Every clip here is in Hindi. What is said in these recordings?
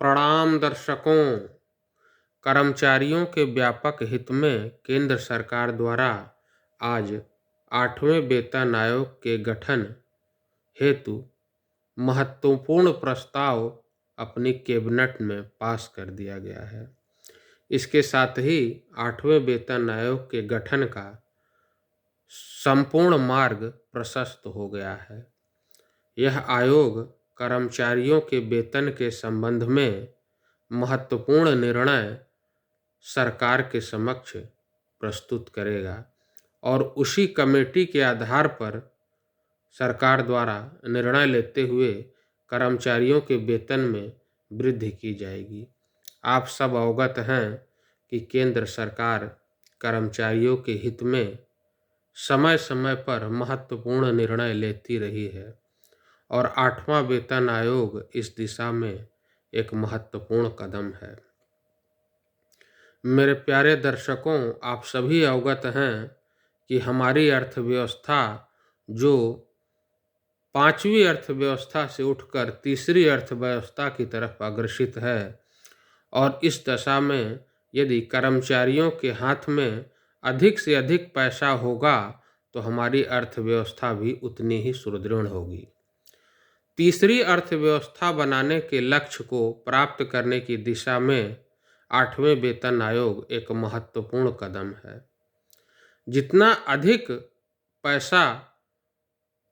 प्रणाम दर्शकों। कर्मचारियों के व्यापक हित में केंद्र सरकार द्वारा आज 8वें वेतन आयोग के गठन हेतु महत्वपूर्ण प्रस्ताव अपनी कैबिनेट में पास कर दिया गया है। इसके साथ ही 8वें वेतन आयोग के गठन का संपूर्ण मार्ग प्रशस्त हो गया है। यह आयोग कर्मचारियों के वेतन के संबंध में महत्वपूर्ण निर्णय सरकार के समक्ष प्रस्तुत करेगा और उसी कमेटी के आधार पर सरकार द्वारा निर्णय लेते हुए कर्मचारियों के वेतन में वृद्धि की जाएगी। आप सब अवगत हैं कि केंद्र सरकार कर्मचारियों के हित में समय समय पर महत्वपूर्ण निर्णय लेती रही है और 8वां वेतन आयोग इस दिशा में एक महत्वपूर्ण कदम है। मेरे प्यारे दर्शकों, आप सभी अवगत हैं कि हमारी अर्थव्यवस्था जो 5वीं अर्थव्यवस्था से उठकर तीसरी अर्थव्यवस्था की तरफ अग्रसित है और इस दशा में यदि कर्मचारियों के हाथ में अधिक से अधिक पैसा होगा तो हमारी अर्थव्यवस्था भी उतनी ही सुदृढ़ होगी। तीसरी अर्थव्यवस्था बनाने के लक्ष्य को प्राप्त करने की दिशा में 8वें वेतन आयोग एक महत्वपूर्ण कदम है। जितना अधिक पैसा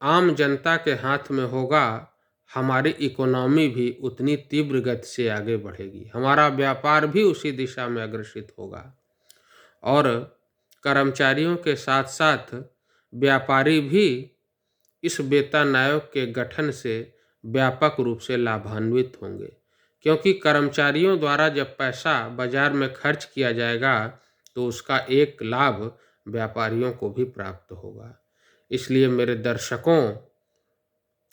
आम जनता के हाथ में होगा, हमारी इकोनॉमी भी उतनी तीव्र गति से आगे बढ़ेगी, हमारा व्यापार भी उसी दिशा में अग्रसित होगा और कर्मचारियों के साथ साथ व्यापारी भी इस वेतन आयोग के गठन से व्यापक रूप से लाभान्वित होंगे, क्योंकि कर्मचारियों द्वारा जब पैसा बाजार में खर्च किया जाएगा तो उसका एक लाभ व्यापारियों को भी प्राप्त होगा। इसलिए मेरे दर्शकों,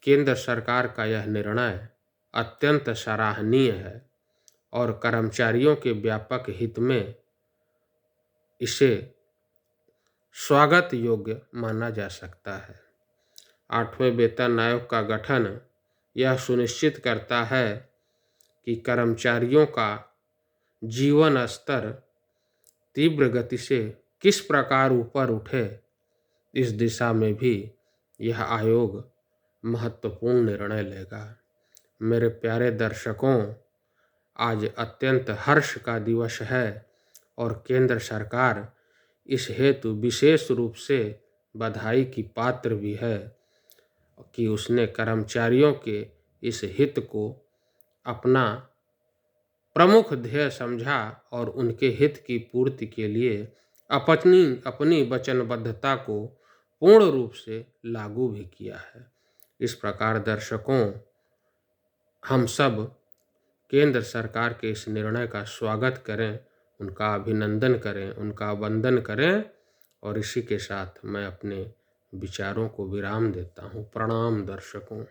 केंद्र सरकार का यह निर्णय अत्यंत सराहनीय है और कर्मचारियों के व्यापक हित में इसे स्वागत योग्य माना जा सकता है। 8वें वेतन आयोग का गठन यह सुनिश्चित करता है कि कर्मचारियों का जीवन स्तर तीव्र गति से किस प्रकार ऊपर उठे, इस दिशा में भी यह आयोग महत्वपूर्ण निर्णय लेगा। मेरे प्यारे दर्शकों, आज अत्यंत हर्ष का दिवस है और केंद्र सरकार इस हेतु विशेष रूप से बधाई की पात्र भी है कि उसने कर्मचारियों के इस हित को अपना प्रमुख ध्येय समझा और उनके हित की पूर्ति के लिए अपनी वचनबद्धता को पूर्ण रूप से लागू भी किया है। इस प्रकार दर्शकों, हम सब केंद्र सरकार के इस निर्णय का स्वागत करें, उनका अभिनंदन करें, उनका वंदन करें और इसी के साथ मैं अपने विचारों को विराम देता हूँ। प्रणाम दर्शकों।